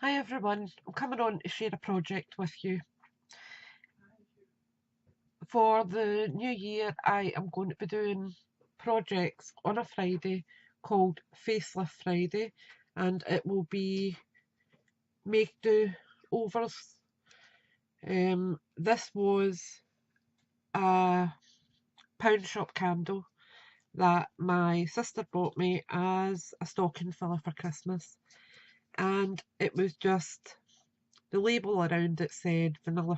Hi everyone, I'm coming on to share a project with you. For the new year, I am going to be doing projects on a Friday called Facelift Friday, and it will be make do overs. This was a pound shop candle that my sister bought me as a stocking filler for Christmas, and it was just the label around it said vanilla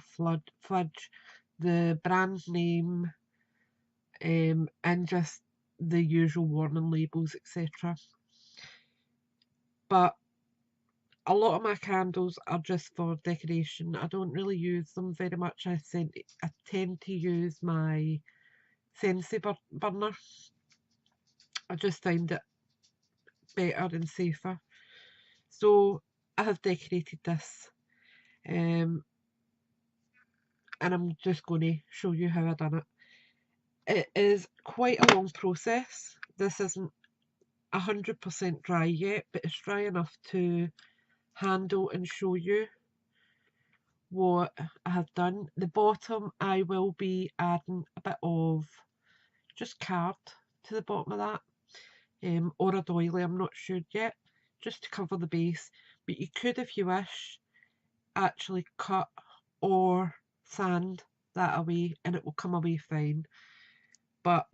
fudge, the brand name, and just the usual warning labels, etc. But a lot of my candles are just for decoration. I don't really use them very much. I tend to use my Sensi burner. I just find it better and safer. So I have decorated this, um, and I'm just going to show you how I done it. It is quite a long process. This isn't 100% dry yet, but it's dry enough to handle and show you what I have done. The bottom, I will be adding a bit of just card to the bottom of that, or a doily, I'm not sure yet, just to cover the base. But you could, if you wish, actually cut or sand that away and it will come away fine. But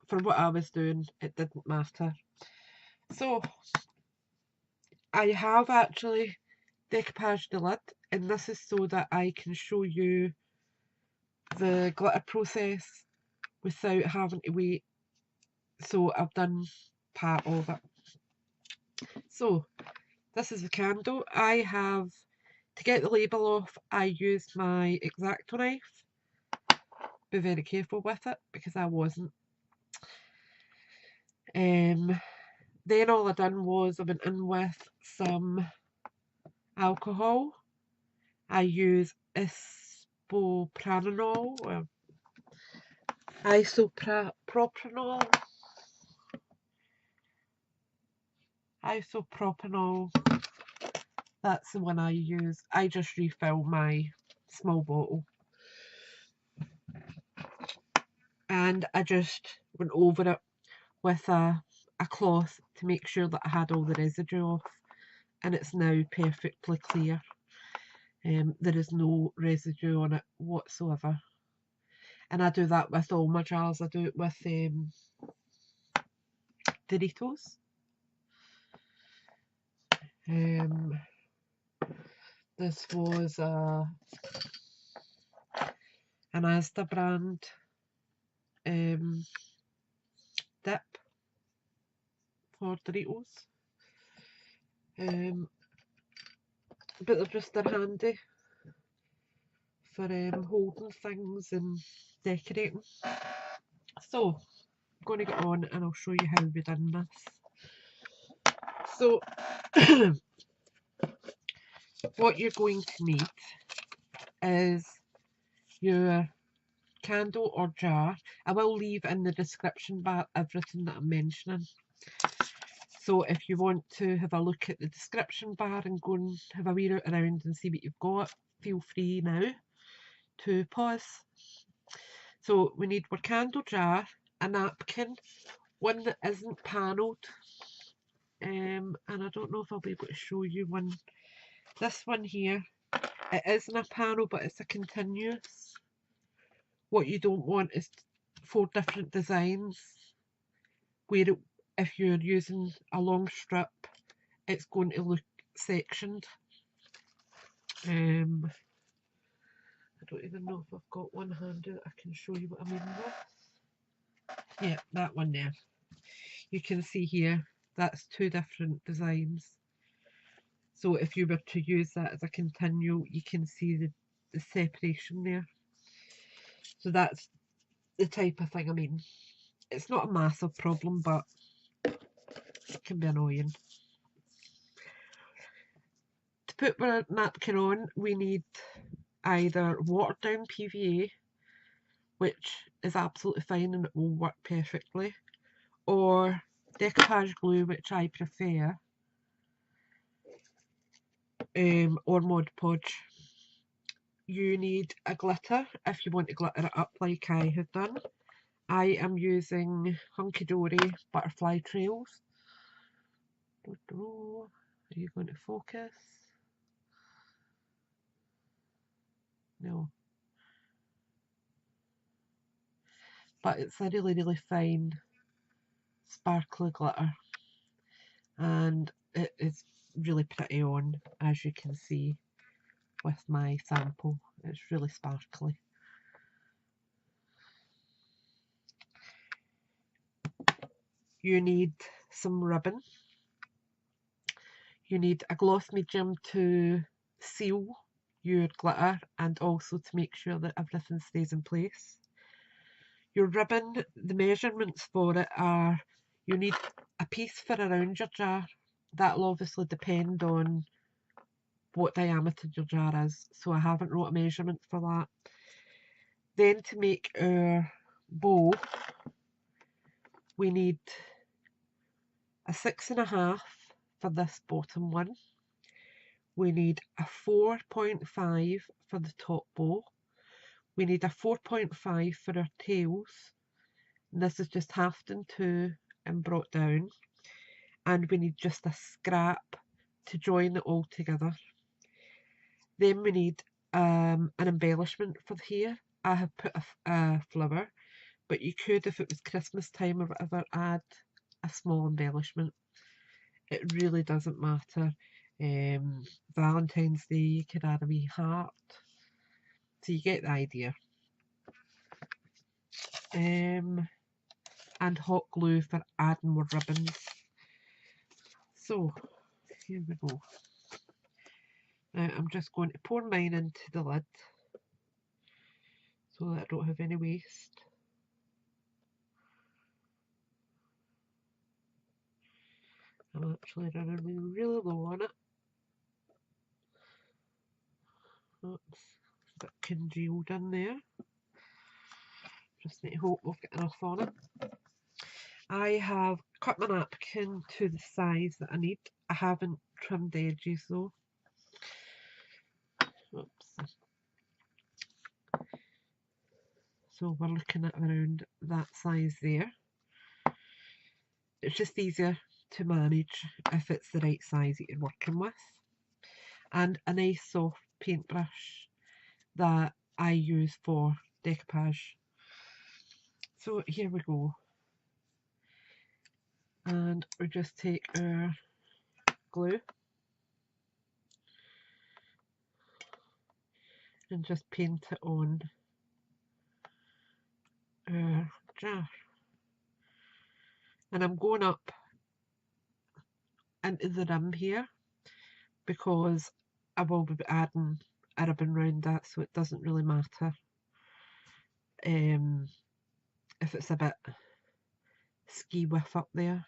for what I was doing, it didn't matter. So I have actually decoupaged the lid, and this is so that I can show you the glitter process without having to wait. So I've done part of it. So this is the candle. I have, to get the label off, I used my X-Acto knife. Be very careful with it because I wasn't. Then all I done was I went in with some alcohol. I use isopropanol, isopropyl, that's the one I use. I just refill my small bottle, and I just went over it with a cloth to make sure that I had all the residue off, and it's now perfectly clear. There is no residue on it whatsoever, and I do that with all my jars. I do it with Doritos. This was an Asda brand dip for Doritos. But they're just handy for holding things and decorating. So I'm going to get on and I'll show you how we've done this. So what you're going to need is your candle or jar. I will leave in the description bar everything that I'm mentioning. So if you want to have a look at the description bar and go and have a wee route around and see what you've got, feel free now to pause. So we need our candle jar, a napkin, one that isn't panelled, and I don't know if I'll be able to show you one. This one here, it isn't a panel, but it's a continuous. What you don't want is 4 different designs, where if you're using a long strip, it's going to look sectioned. I don't even know if I've got one handy that I can show you what I mean with. Yeah, that one there. You can see here, that's 2 different designs. So if you were to use that as a continual, you can see the separation there. So that's the type of thing I mean. It's not a massive problem, but it can be annoying. To put our napkin on, we need either watered down PVA, which is absolutely fine and it will work perfectly, or Decopatch glue, which I prefer. or Mod Podge. You need a glitter if you want to glitter it up like I have done. I am using Hunky Dory Butterfly Trails. Are you going to focus? No. But it's a really, really fine sparkly glitter. And it is really pretty on, as you can see with my sample. It's really sparkly. You need some ribbon. You need a gloss medium to seal your glitter and also to make sure that everything stays in place. Your ribbon, the measurements for it are, you need a piece for around your jar. That'll obviously depend on what diameter your jar is, so I haven't wrote a measurement for that. Then to make our bow, we need a 6.5 for this bottom one. We need a 4.5 for the top bow. We need a 4.5 for our tails. And this is just halved in two and brought down. And we need just a scrap to join it all together. Then we need an embellishment for here. I have put a flower, but you could, if it was Christmas time or whatever, add a small embellishment. It really doesn't matter. Valentine's Day, you could add a wee heart. So you get the idea. And hot glue for adding more ribbons. So here we go. Now I'm just going to pour mine into the lid so that I don't have any waste. I'm actually running really low on it. Oops, it's a bit congealed in there. Just need to hope we'll get enough on it. I have cut my napkin to the size that I need. I haven't trimmed the edges though. Oops. So we're looking at around that size there. It's just easier to manage if it's the right size that you're working with. And a nice soft paintbrush that I use for decoupage. So here we go. And we just take our glue and just paint it on our jar. And I'm going up into the rim here because I will be adding a ribbon round that, so it doesn't really matter if it's a bit ski whiff up there.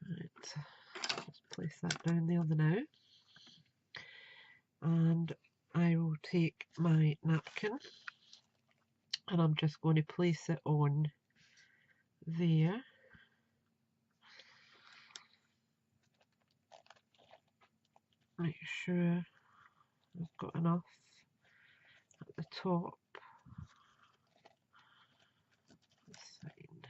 Right, let's place that down there now. And I will take my napkin and I'm just going to place it on there. Make sure I've got enough at the top. Side.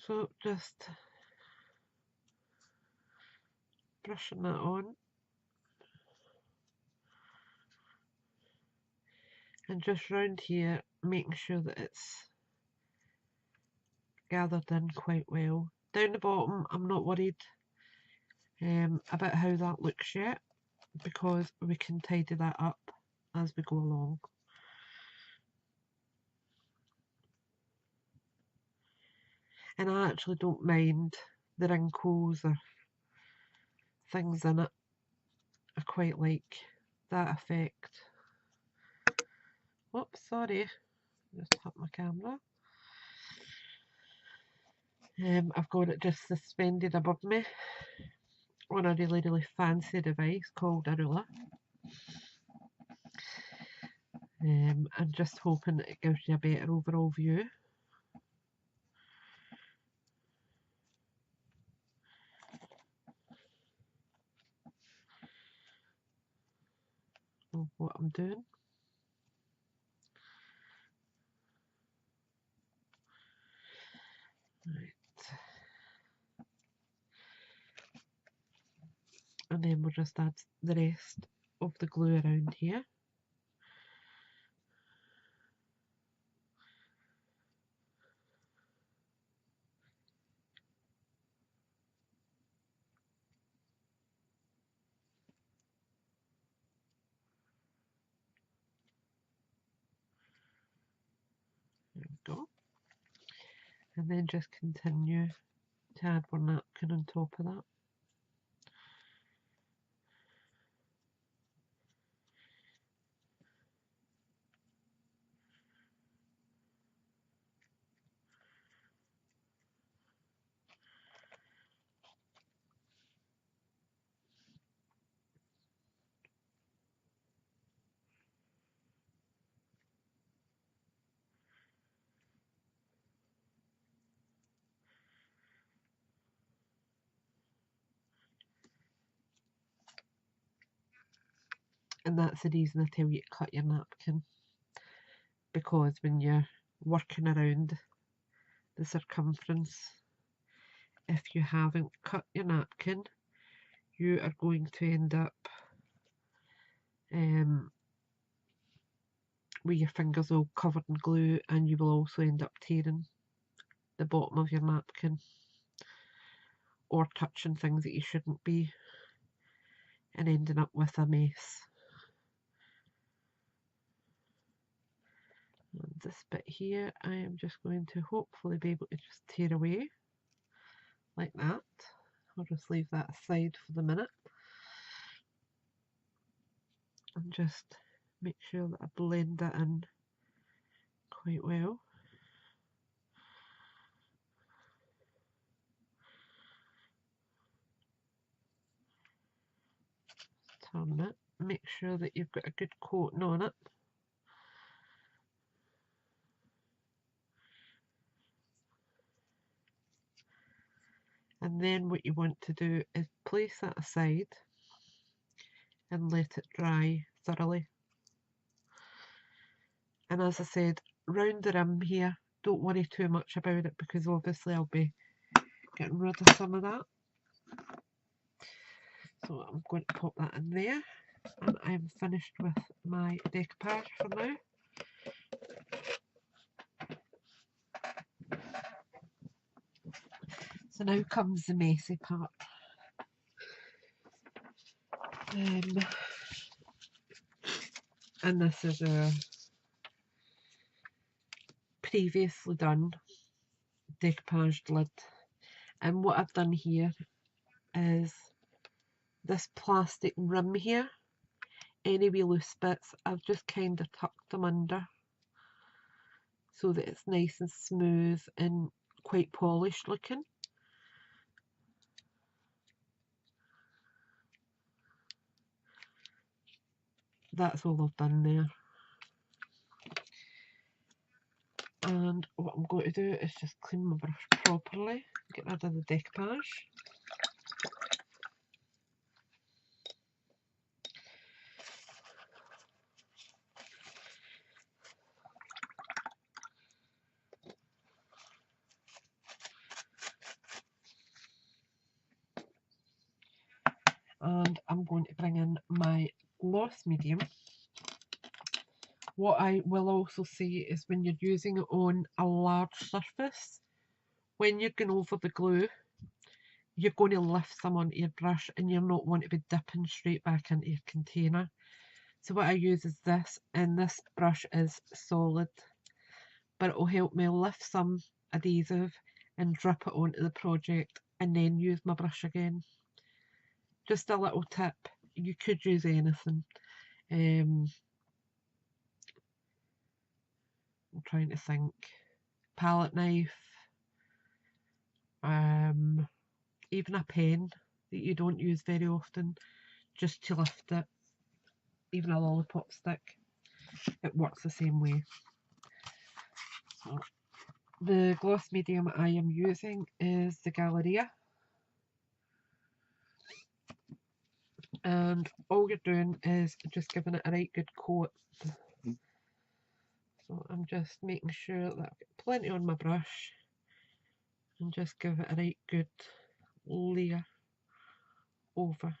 So just brushing that on and just round here making sure that it's gathered in quite well. Down the bottom I'm not worried about how that looks yet because we can tidy that up as we go along. And I actually don't mind the wrinkles or things in it. I quite like that effect. Oops, sorry, just hit my camera. I've got it just suspended above me on a really fancy device called a ruler. I'm just hoping that it gives you a better overall view. Of what I'm doing. Right. And then we'll just add the rest of the glue around here. There we go. And then just continue to add one napkin on top of that. And that's the reason I tell you to cut your napkin, because when you're working around the circumference, if you haven't cut your napkin, you are going to end up with your fingers all covered in glue, and you will also end up tearing the bottom of your napkin or touching things that you shouldn't be and ending up with a mess. And this bit here, I am just going to hopefully be able to just tear away like that. I'll just leave that aside for the minute and just make sure that I blend that in quite well. Turn it, make sure that you've got a good coating on it. And then what you want to do is place that aside and let it dry thoroughly. And as I said, round the rim here, don't worry too much about it, because obviously I'll be getting rid of some of that. So I'm going to pop that in there, and I'm finished with my decoupage for now. So now comes the messy part. And this is a previously done decoupaged lid. And what I've done here is this plastic rim here, any wee loose bits, I've just kind of tucked them under so that it's nice and smooth and quite polished looking. That's all I've done there. And what I'm going to do is just clean my brush properly, get rid of the decoupage. And I'm going to bring in my gloss medium. What I will also say is, when you're using it on a large surface, when you're going over the glue, you're going to lift some onto your brush and you're not want to be dipping straight back into your container. So what I use is this, and this brush is solid, but it will help me lift some adhesive and drip it onto the project and then use my brush again. Just a little tip, you could use anything. I'm trying to think, palette knife, even a pen, that you don't use very often, just to lift it. Even a lollipop stick, it works the same way. So the gloss medium I am using is the Galleria, and all you're doing is just giving it a right good coat. So I'm just making sure that I've got plenty on my brush and just give it a right good layer over.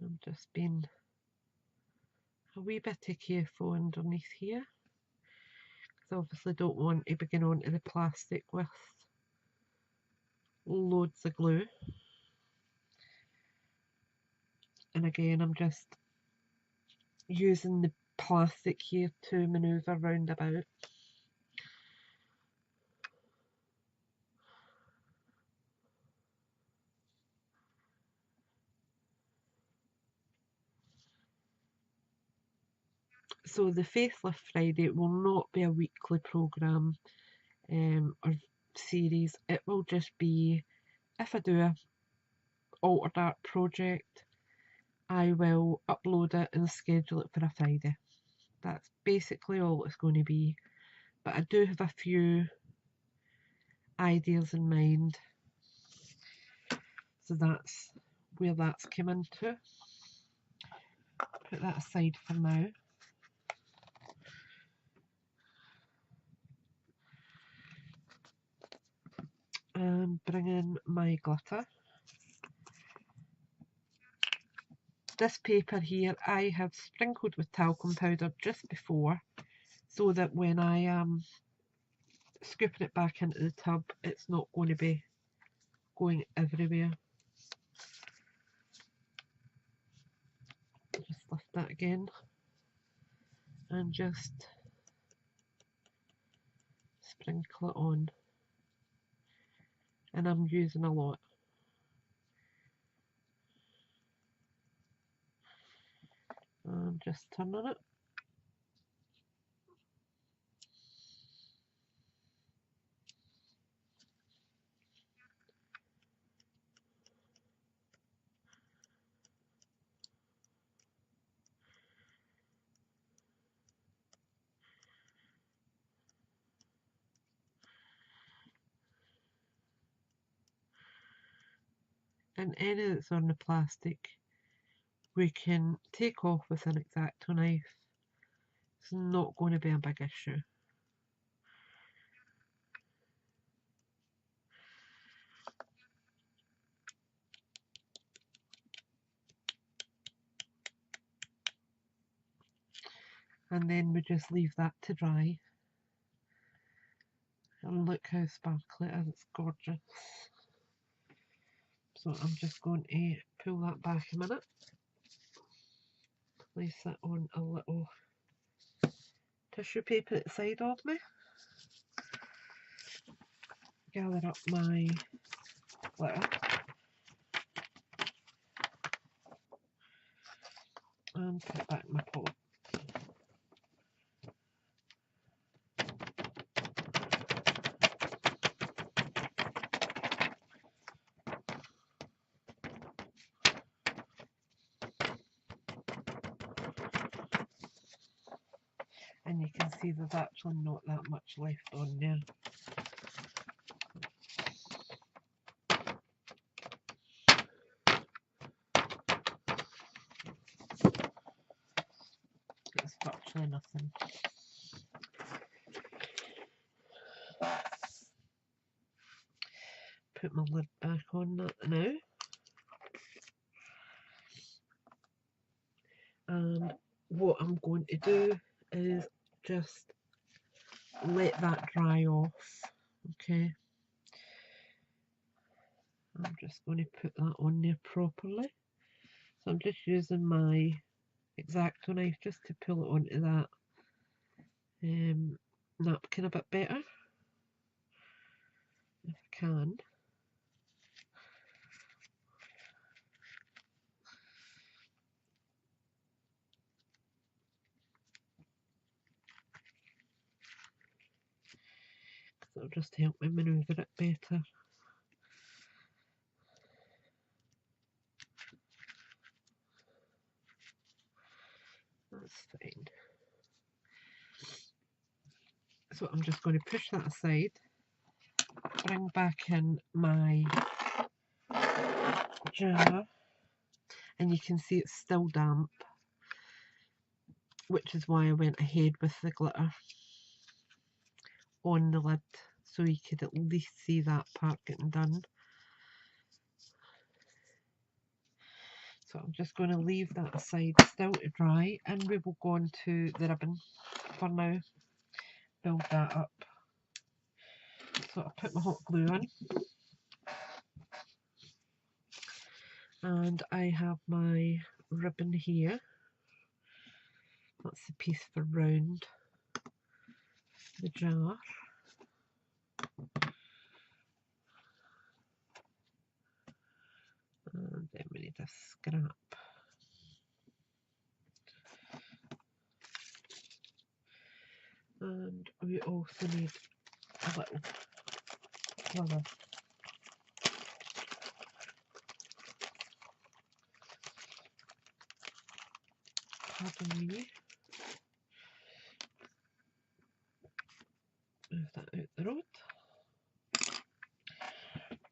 I'm just being a wee bit careful underneath here, because I obviously don't want to begin onto the plastic with loads of glue. And again, I'm just using the plastic here to manoeuvre round about. So the Facelift Friday will not be a weekly programme or series. It will just be, if I do a altered art project, I will upload it and schedule it for a Friday. That's basically all it's going to be. But I do have a few ideas in mind, so that's where that's come into. Put that aside for now. And bring in my glitter. This paper here I have sprinkled with talcum powder just before, so that when I am scooping it back into the tub, it's not going to be going everywhere. Just lift that again and just sprinkle it on. And I'm using a lot. I'm just turning it. And any that's on the plastic we can take off with an X-Acto knife. It's not going to be a big issue. And then we just leave that to dry. And look how sparkly it is, it's gorgeous. So I'm just going to pull that back a minute. Place it on a little tissue paper at the side of me. Gather up my glitter. And put it back in my pot. And you can see there's actually not that much left on there. It's virtually nothing. Put my lid back on that now. And what I'm going to do is just let that dry off. Okay. I'm just going to put that on there properly. So I'm just using my X-Acto knife just to pull it onto that napkin a bit better, if I can. So that'll just help me manoeuvre it better. That's fine. So I'm just going to push that aside, bring back in my jar, and you can see it's still damp, which is why I went ahead with the glitter on the lid, so you could at least see that part getting done. So I'm just going to leave that aside still to dry, and we will go on to the ribbon for now, build that up. So I'll put my hot glue on, and I have my ribbon here. That's the piece for round the jar. And then we need a scrap. And we also need a little flower. Pardon me. Move that out the road.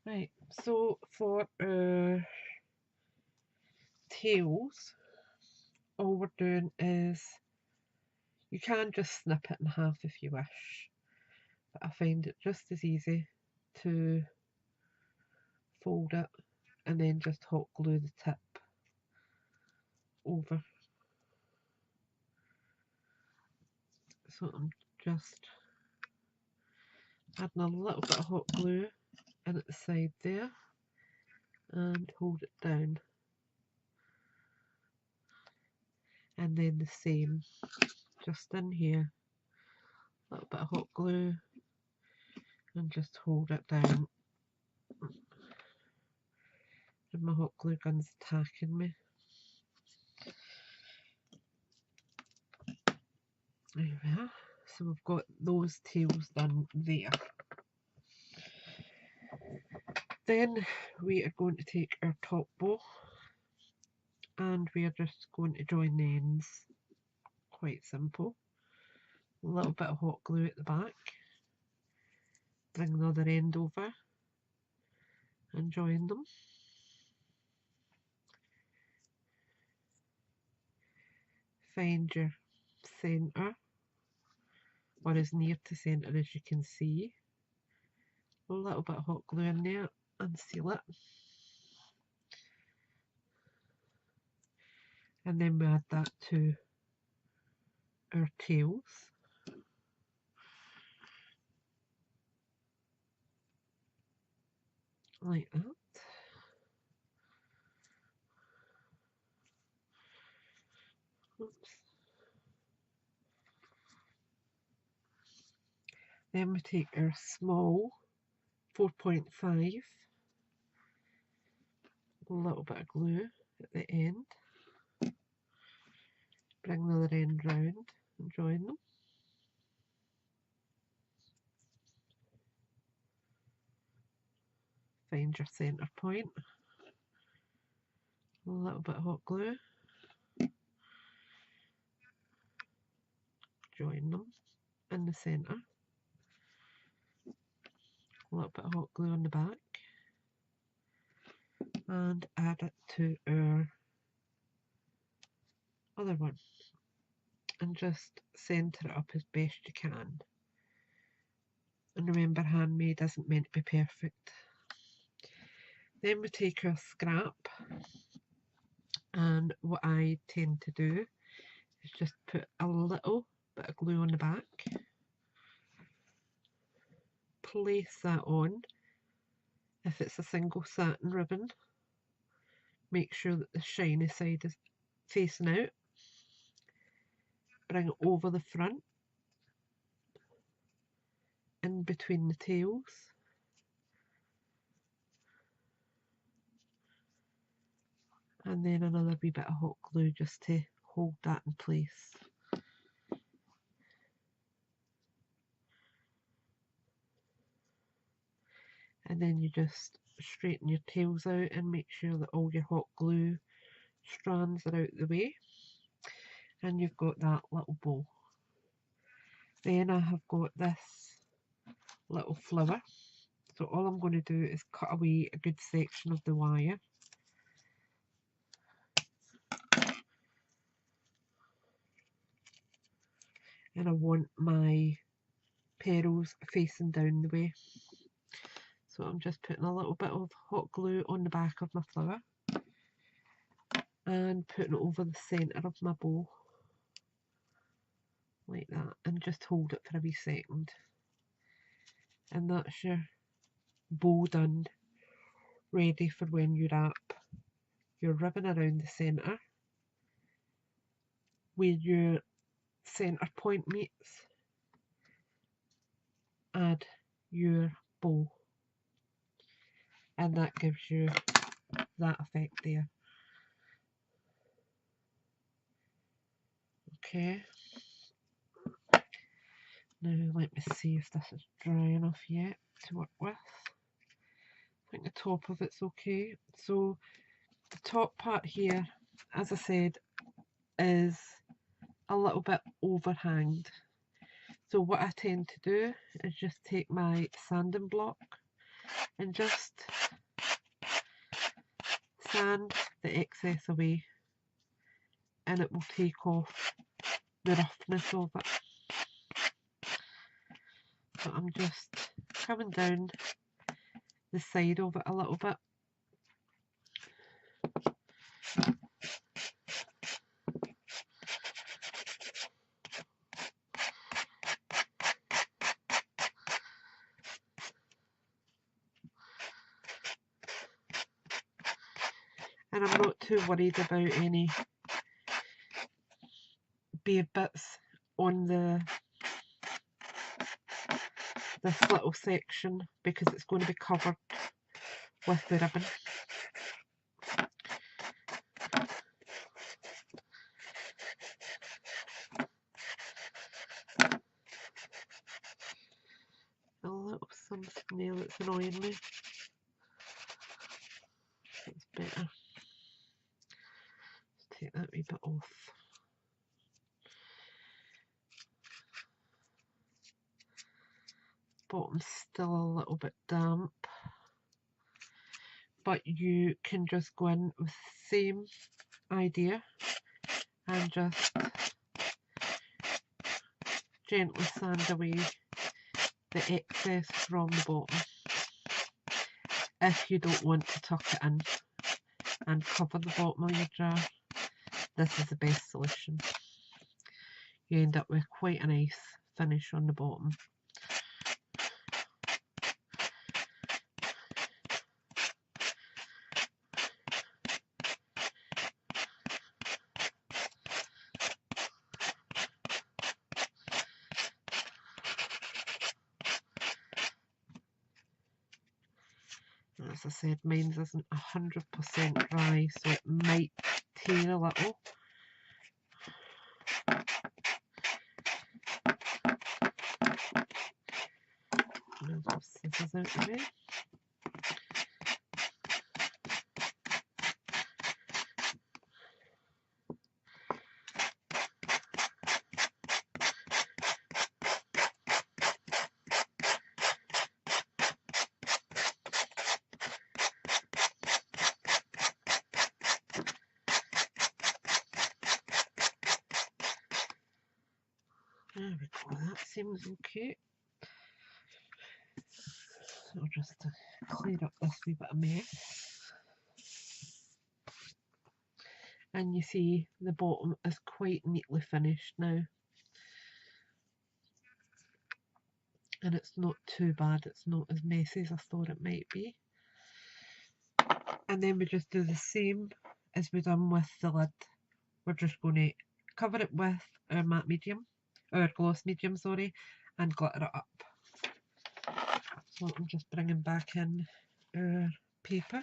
Right, so for our tails, all we're doing is, you can just snip it in half if you wish, but I find it just as easy to fold it and then just hot glue the tip over. So I'm just adding a little bit of hot glue in at the side there and hold it down, and then the same just in here, a little bit of hot glue and just hold it down. And my hot glue gun's attacking me. There we are. So we've got those tails done there. Then we are going to take our top bow and we are just going to join the ends. Quite simple. A little bit of hot glue at the back. Bring the other end over and join them. Find your centre, or as near to centre as you can see. A little bit of hot glue in there and seal it. And then we add that to our tails. Like that. Oops. Then we take our small 4.5, a little bit of glue at the end, bring the other end round and join them. Find your centre point, a little bit of hot glue, join them in the centre, a little bit of hot glue on the back, and add it to our other one, and just centre it up as best you can. And remember, handmade isn't meant to be perfect. Then we take our scrap, and what I tend to do is just put a little bit of glue on the back, place that on. If it's a single satin ribbon, make sure that the shiny side is facing out, bring it over the front, in between the tails, and then another wee bit of hot glue just to hold that in place. and then you just straighten your tails out and make sure that all your hot glue strands are out the way, and you've got that little bow. Then I have got this little flower, so all I'm going to do is cut away a good section of the wire. And I want my petals facing down the way. So I'm just putting a little bit of hot glue on the back of my flower and putting it over the centre of my bow like that, and just hold it for a wee second. And that's your bow done, ready for when you wrap your ribbon around the centre where your centre point meets. Add your bow, and that gives you that effect there. Okay, now let me see if this is dry enough yet to work with. I think the top of it's okay. So the top part here, as I said, is a little bit overhanged. So what I tend to do is just take my sanding block and just sand the excess away, and it will take off the roughness of it. So I'm just coming down the side of it a little bit. And I'm not too worried about any bare bits on this little section, because it's going to be covered with the ribbon. A little something there that's annoying me. It's better. Let's take that wee bit off. Bottom's still a little bit damp, but you can just go in with the same idea and just gently sand away the excess from the bottom if you don't want to tuck it in and cover the bottom of your jar. This is the best solution. You end up with quite a nice finish on the bottom. As I said, mine isn't 100% dry, so it might tear a little. Move those scissors out of the way. There we go, that seems okay. So just to clear up this wee bit of mess. And you see the bottom is quite neatly finished now. And it's not too bad, it's not as messy as I thought it might be. And then we just do the same as we done with the lid. We're just going to cover it with our matte medium, our gloss medium, sorry, and glitter it up. So I'm just bringing back in our paper.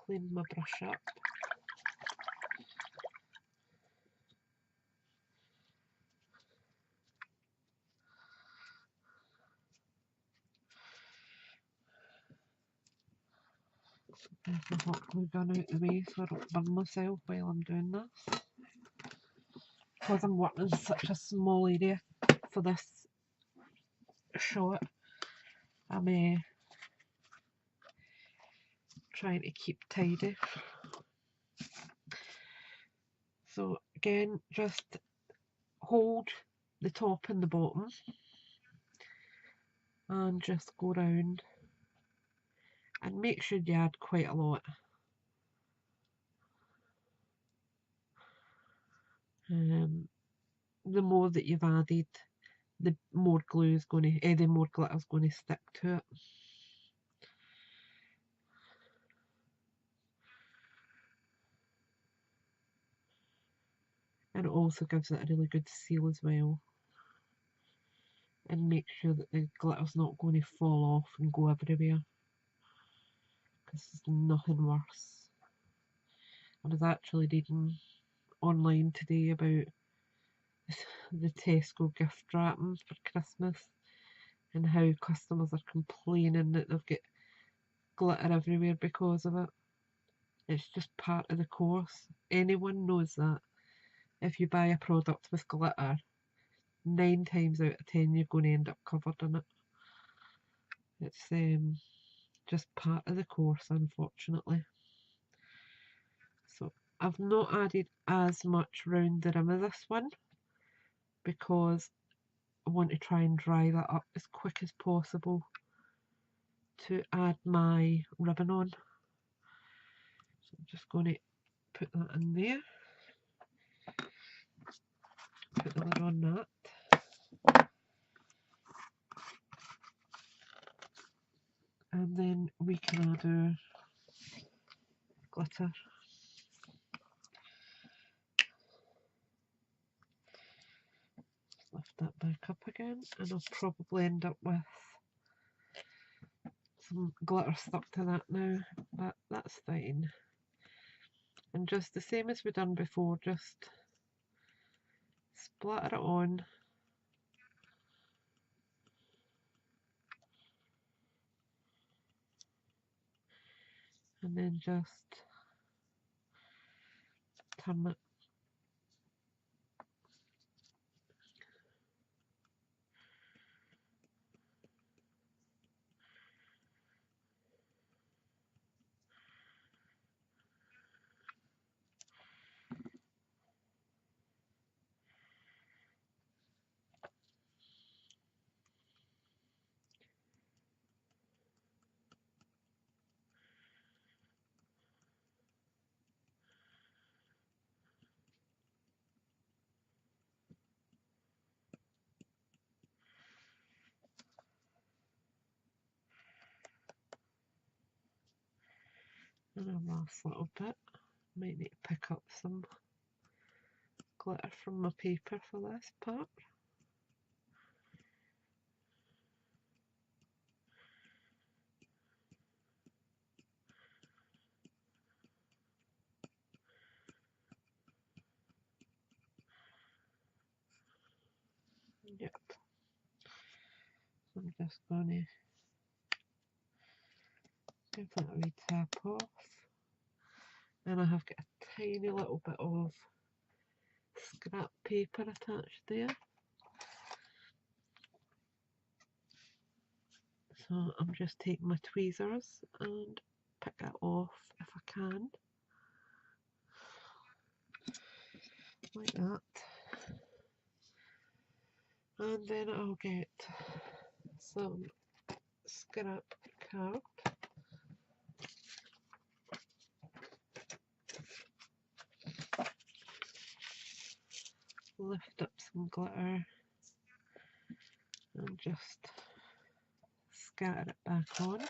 Clean my brush up. There's my hot glue gun out the way so I don't burn myself while I'm doing this. Because I'm working in such a small area for this shot, I'm trying to keep tidy. So again, just hold the top and the bottom and just go round and make sure you add quite a lot. The more that you've added, the more glue is going to, the more glitter is going to stick to it. And it also gives it a really good seal as well. And make sure that the glitter's not going to fall off and go everywhere, because there's nothing worse. I was actually reading online today about the Tesco gift wrapping for Christmas and how customers are complaining that they've got glitter everywhere because of it. It's just part of the course. Anyone knows that. If you buy a product with glitter, 9 times out of 10 you're going to end up covered in it. It's just part of the course, unfortunately. So I've not added as much round the rim of this one because I want to try and dry that up as quick as possible to add my ribbon on. So I'm just going to put that in there, put the lid on that. And then we can add our glitter. Lift that back up again, and I'll probably end up with some glitter stuck to that now, but that's fine. And just the same as we done before, just splatter it on. And then just turn it. And a last little bit. Might need to pick up some glitter from my paper for this part. Yep. So I'm just going to give that a wee tap off. And I have got a tiny little bit of scrap paper attached there. So I'm just taking my tweezers and pick that off if I can. Like that. And then I'll get some scrap card. Lift up some glitter and just scatter it back on.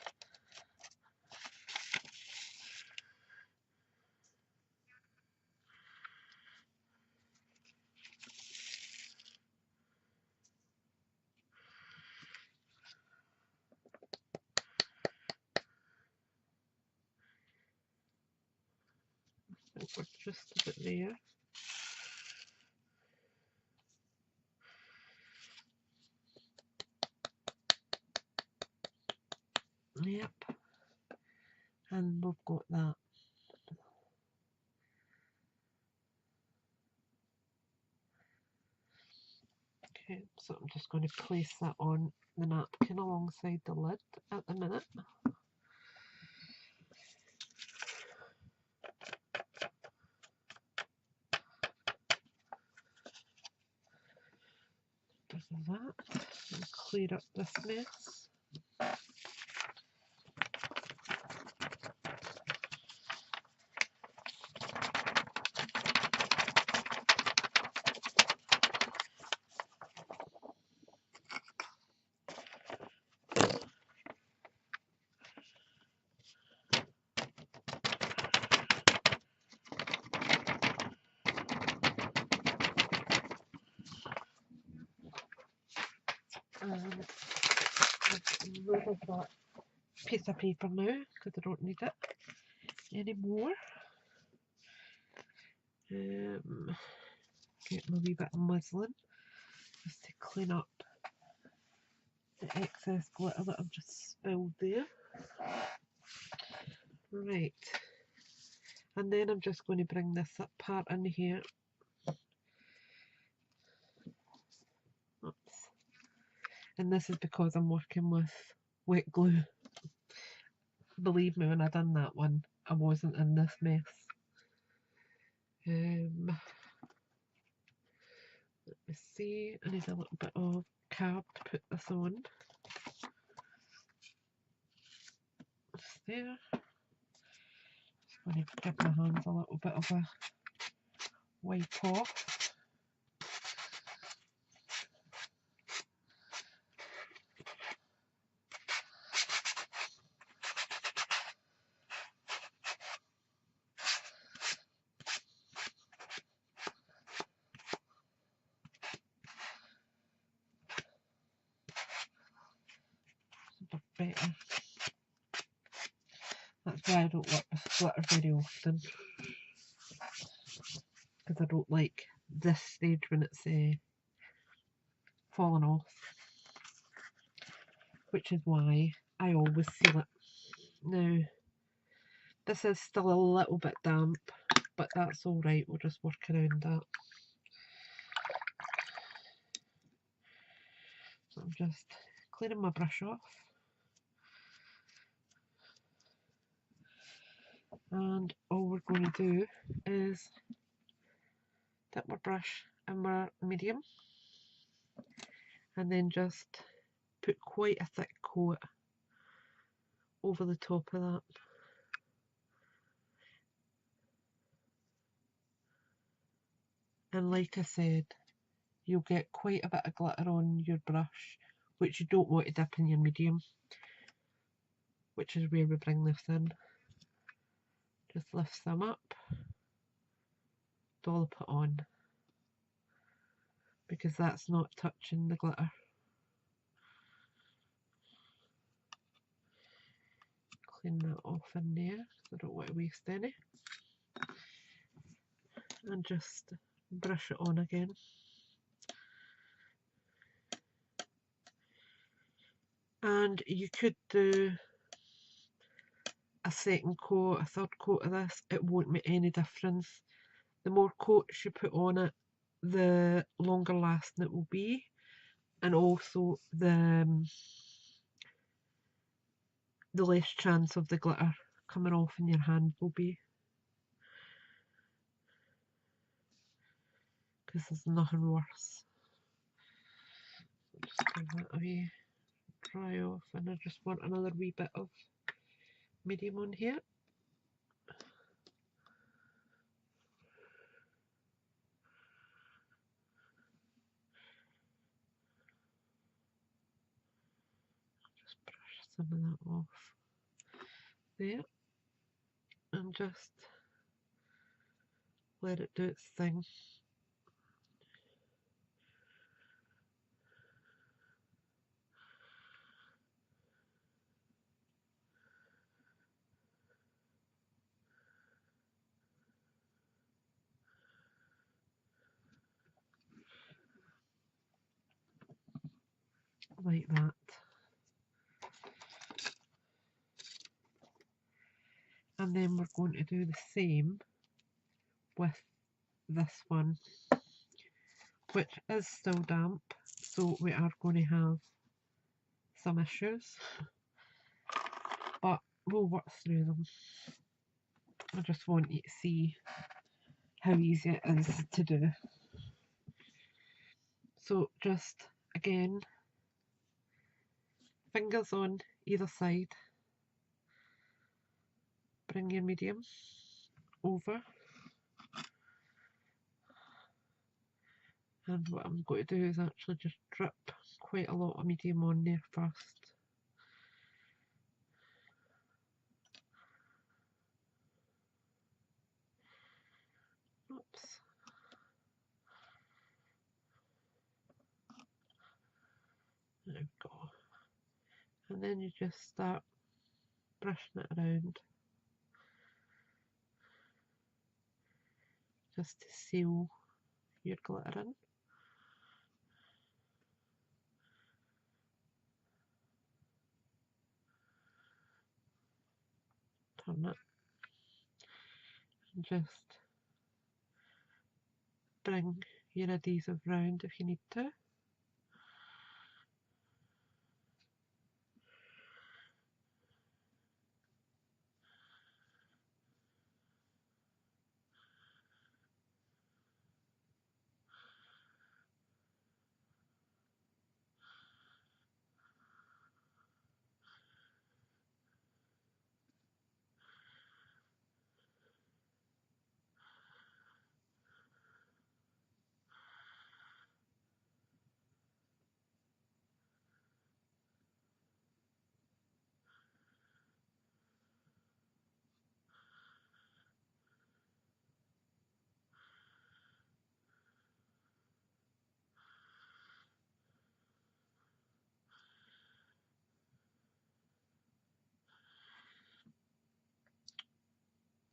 I think we're just a bit there. Yep. And we've got that. Okay, so I'm just going to place that on the napkin alongside the lid at the minute. Just that, and clear up this mess. And I've removed that piece of paper now because I don't need it anymore. Get my wee bit of muslin just to clean up the excess glitter that I've just spilled there. Right, and then I'm just going to bring this up part in here. Oops. And this is because I'm working with wet glue. Believe me, when I done that one, I wasn't in this mess. Let me see, I need a little bit of card to put this on. Just there. Just going to give my hands a little bit of a wipe off. Better. That's why I don't work with glitter very often, because I don't like this stage when it's falling off, which is why I always seal it. Now this is still a little bit damp, but that's alright, we'll just work around that. So I'm just clearing my brush off. And all we're going to do is dip my brush in my medium and then just put quite a thick coat over the top of that. And like I said, you'll get quite a bit of glitter on your brush, which you don't want to dip in your medium, which is where we bring this in. Just lift them up, dollop it on, because that's not touching the glitter. Clean that off in there, because I don't want to waste any. And just brush it on again. And you could do a second coat, a third coat of this, it won't make any difference. The more coats you put on it, the longer lasting it will be, and also the less chance of the glitter coming off in your hand will be, because there's nothing worse. Just bring that away, dry off, and I just want another wee bit of medium on here. Just brush some of that off there and just let it do its thing. Like that. And then we're going to do the same with this one, which is still damp, so we are going to have some issues, but we'll work through them. I just want you to see how easy it is to do. So just again, fingers on either side, bring your medium over, and what I'm going to do is actually just drip quite a lot of medium on there first. Oops. There we go. And then you just start brushing it around just to seal your glitter in. Turn it and just bring your adhesive round if you need to.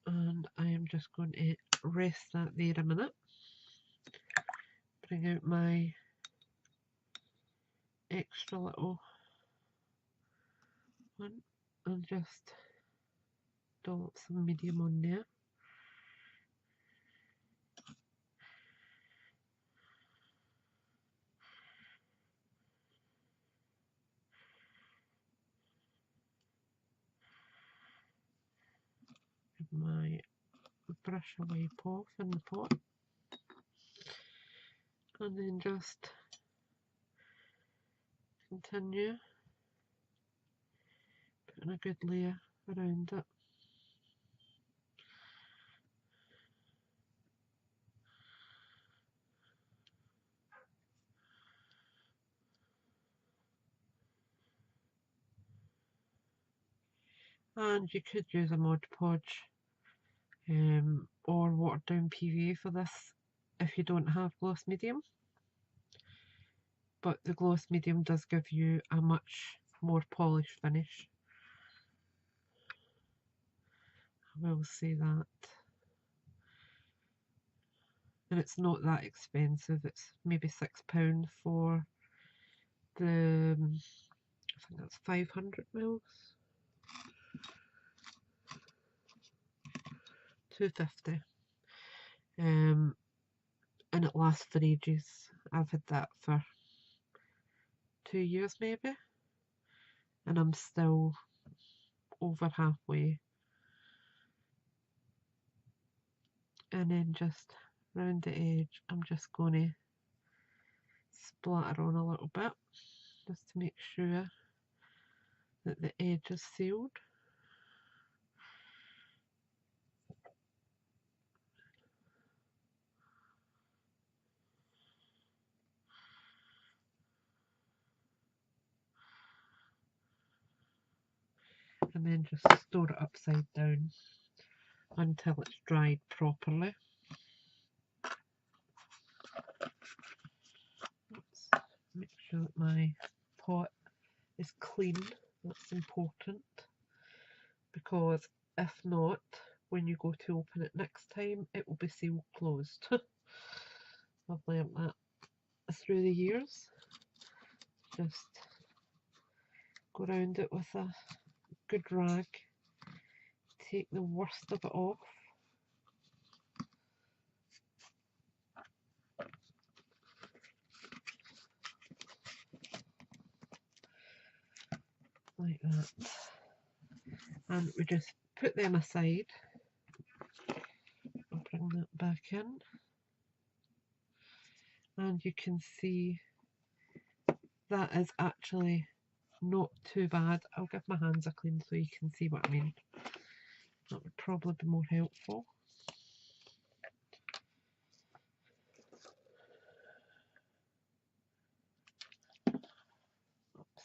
And I am just going to rest that there a minute. Bring out my extra little one and just dollop some medium on there. Give my brush a wipe off in the pot, and then just continue putting a good layer around it. And you could use a Mod Podge or watered down PVA for this if you don't have gloss medium, but the gloss medium does give you a much more polished finish. I will say that. And it's not that expensive, it's maybe £6 for the, I think that's 500 mils. 250. And it lasts for ages. I've had that for 2 years maybe, and I'm still over halfway. And then just round the edge, I'm just going to splatter on a little bit just to make sure that the edge is sealed. And then just store it upside down until it's dried properly. Oops. Make sure that my pot is clean, that's important, because if not, when you go to open it next time, it will be sealed closed. I've learnt that through the years. Just go around it with a good rag take the worst of it off. Like that. And we just put them aside. I'll bring that back in. And you can see that is actually not too bad. I'll give my hands a clean so you can see what I mean. That would probably be more helpful. Oops.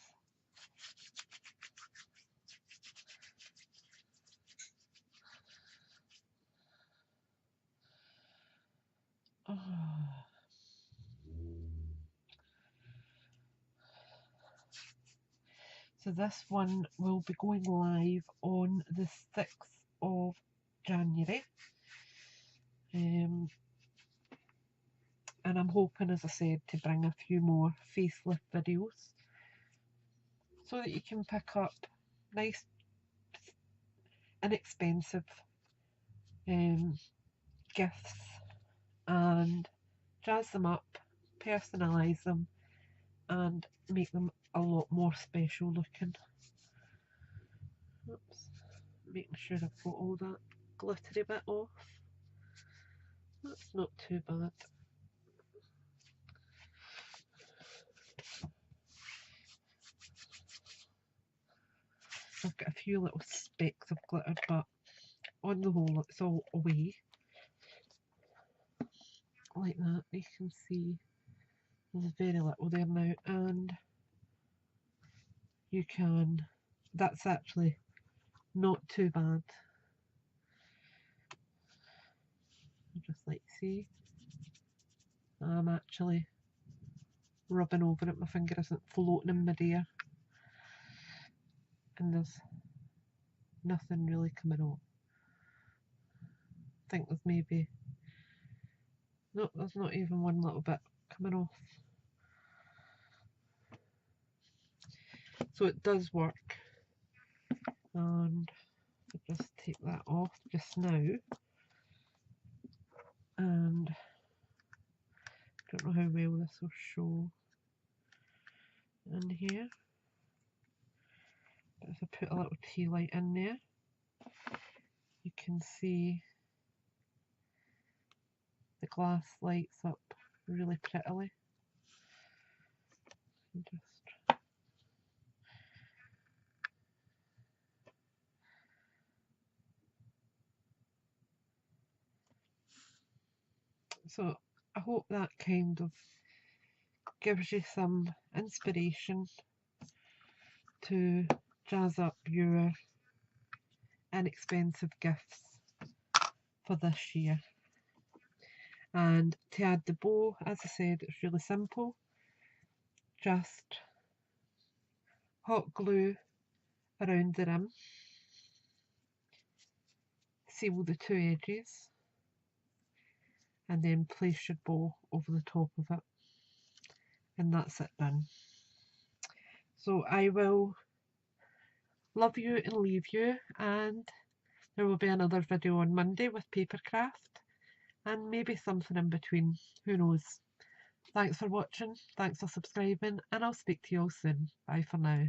Oh. So this one will be going live on the 6th of January. And I'm hoping, as I said, to bring a few more facelift videos so that you can pick up nice, inexpensive gifts and jazz them up, personalise them and make them a lot more special looking. Oops, making sure I've got all that glittery bit off. That's not too bad. I've got a few little specks of glitter, but on the whole it's all away. Like that, you can see there's very little there now, and you can, that's actually not too bad. Just like see, I'm actually rubbing over it, my finger isn't floating in midair, and there's nothing really coming off. I think there's maybe, no, there's not even one little bit coming off. So it does work, and I'll just take that off just now, and I don't know how well this will show in here, but if I put a little tea light in there, you can see the glass lights up really prettily. And just so I hope that kind of gives you some inspiration to jazz up your inexpensive gifts for this year. And to add the bow, as I said, it's really simple. Just hot glue around the rim, seal the two edges, and then place your bow over the top of it, and that's it done. So I will love you and leave you, and there will be another video on Monday with papercraft and maybe something in between, who knows. Thanks for watching, thanks for subscribing, and I'll speak to you all soon. Bye for now.